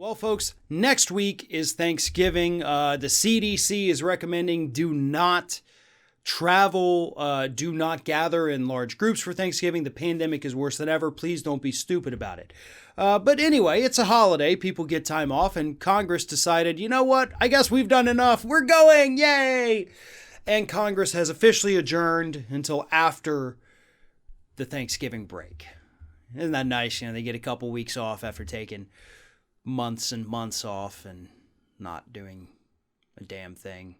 Well, folks, next week is Thanksgiving. The CDC is recommending do not travel, do not gather in large groups for Thanksgiving. The pandemic is worse than ever. Please don't be stupid about it. But anyway, it's a holiday. People get time off, and Congress decided, you know what? I guess we've done enough. We're going. Yay! And Congress has officially adjourned until after the Thanksgiving break. Isn't that nice? You know, they get a couple weeks off after taking months and months off and not doing a damn thing.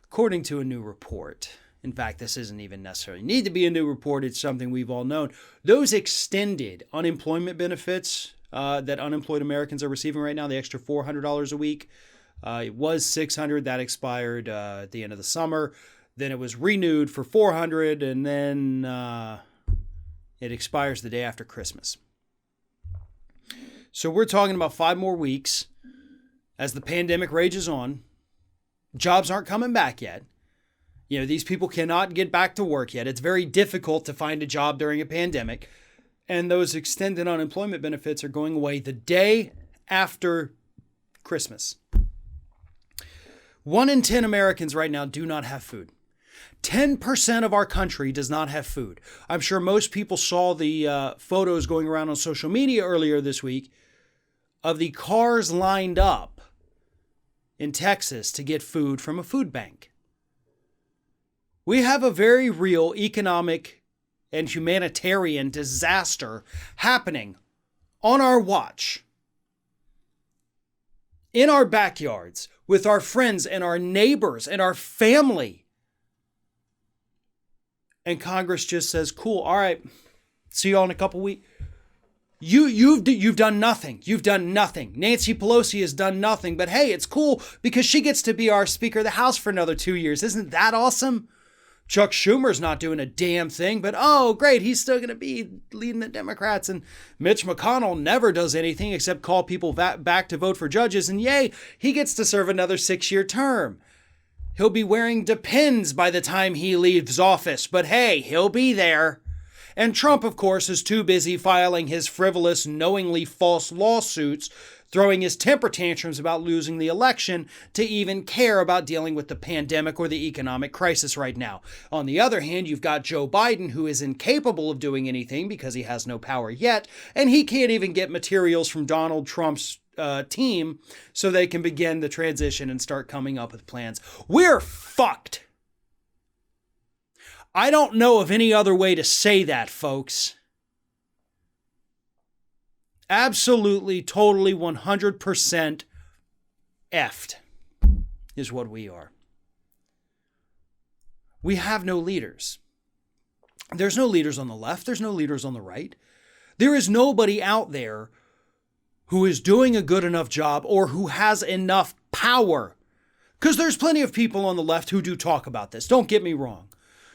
According to a new report, in fact, this isn't even necessarily need to be a new report, it's something we've all known. Those extended unemployment benefits that unemployed Americans are receiving right now, the extra $400 a week, it was $600, that expired at the end of the summer. Then it was renewed for $400, and then it expires the day after Christmas. So we're talking about 5 more weeks as the pandemic rages on. Jobs aren't coming back yet. You know, these people cannot get back to work yet. It's very difficult to find a job during a pandemic. And those extended unemployment benefits are going away the day after Christmas. 1 in 10 Americans right now do not have food. 10% of our country does not have food. I'm sure most people saw the photos going around on social media earlier this week of the cars lined up in Texas to get food from a food bank. We have a very real economic and humanitarian disaster happening on our watch, in our backyards, with our friends and our neighbors and our family. And Congress just says, cool, all right, see y'all in a couple weeks. You've done nothing. You've done nothing. Nancy Pelosi has done nothing. But hey, it's cool because she gets to be our Speaker of the House for another 2 years. Isn't that awesome? Chuck Schumer's not doing a damn thing, but oh, great, he's still going to be leading the Democrats. And Mitch McConnell never does anything except call people back to vote for judges. And yay, he gets to serve another 6-year term. He'll be wearing Depends by the time he leaves office, but hey, he'll be there. And Trump, of course, is too busy filing his frivolous, knowingly false lawsuits, throwing his temper tantrums about losing the election, to even care about dealing with the pandemic or the economic crisis right now. On the other hand, you've got Joe Biden, who is incapable of doing anything because he has no power yet, and he can't even get materials from Donald Trump's team so they can begin the transition and start coming up with plans. We're fucked. I don't know of any other way to say that, folks. Absolutely, totally, 100% effed is what we are. We have no leaders. There's no leaders on the left. There's no leaders on the right. There is nobody out there who is doing a good enough job or who has enough power. Because there's plenty of people on the left who do talk about this. Don't get me wrong.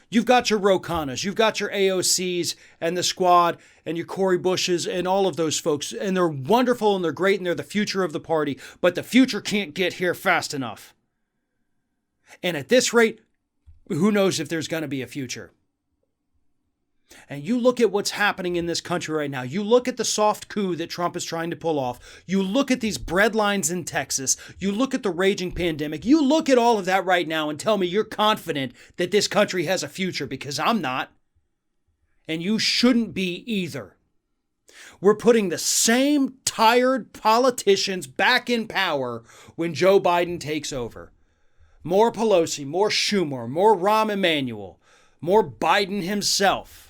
You've got your Ro Khannas, you've got your AOCs and the Squad and your Cori Bushes and all of those folks. And they're wonderful and they're great and they're the future of the party. But the future can't get here fast enough. And at this rate, who knows if there's going to be a future. And you look at what's happening in this country right now. You look at the soft coup that Trump is trying to pull off. You look at these bread lines in Texas. You look at the raging pandemic. You look at all of that right now and tell me you're confident that this country has a future, because I'm not. And you shouldn't be either. We're putting the same tired politicians back in power when Joe Biden takes over. More Pelosi, more Schumer, more Rahm Emanuel, more Biden himself.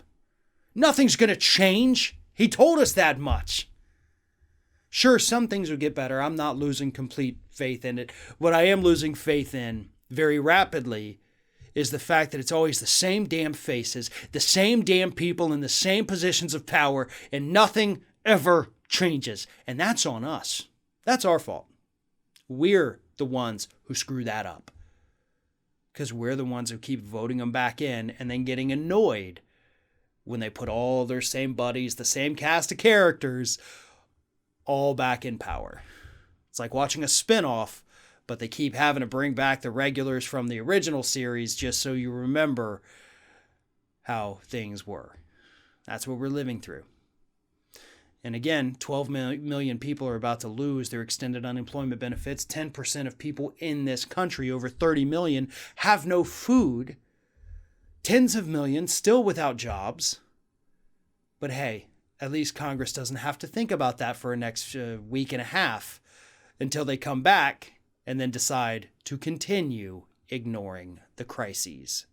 Nothing's going to change. He told us that much. Sure, some things will get better. I'm not losing complete faith in it. What I am losing faith in very rapidly is the fact that it's always the same damn faces, the same damn people in the same positions of power, and nothing ever changes. And that's on us. That's our fault. We're the ones who screw that up. Because we're the ones who keep voting them back in and then getting annoyed when they put all their same buddies, the same cast of characters, all back in power. It's like watching a spinoff, but they keep having to bring back the regulars from the original series just so you remember how things were. That's what we're living through. And again, 12 million people are about to lose their extended unemployment benefits. 10% of people in this country, over 30 million, have no food. Tens of millions still without jobs. But hey, at least Congress doesn't have to think about that for the next week and a half until they come back and then decide to continue ignoring the crises.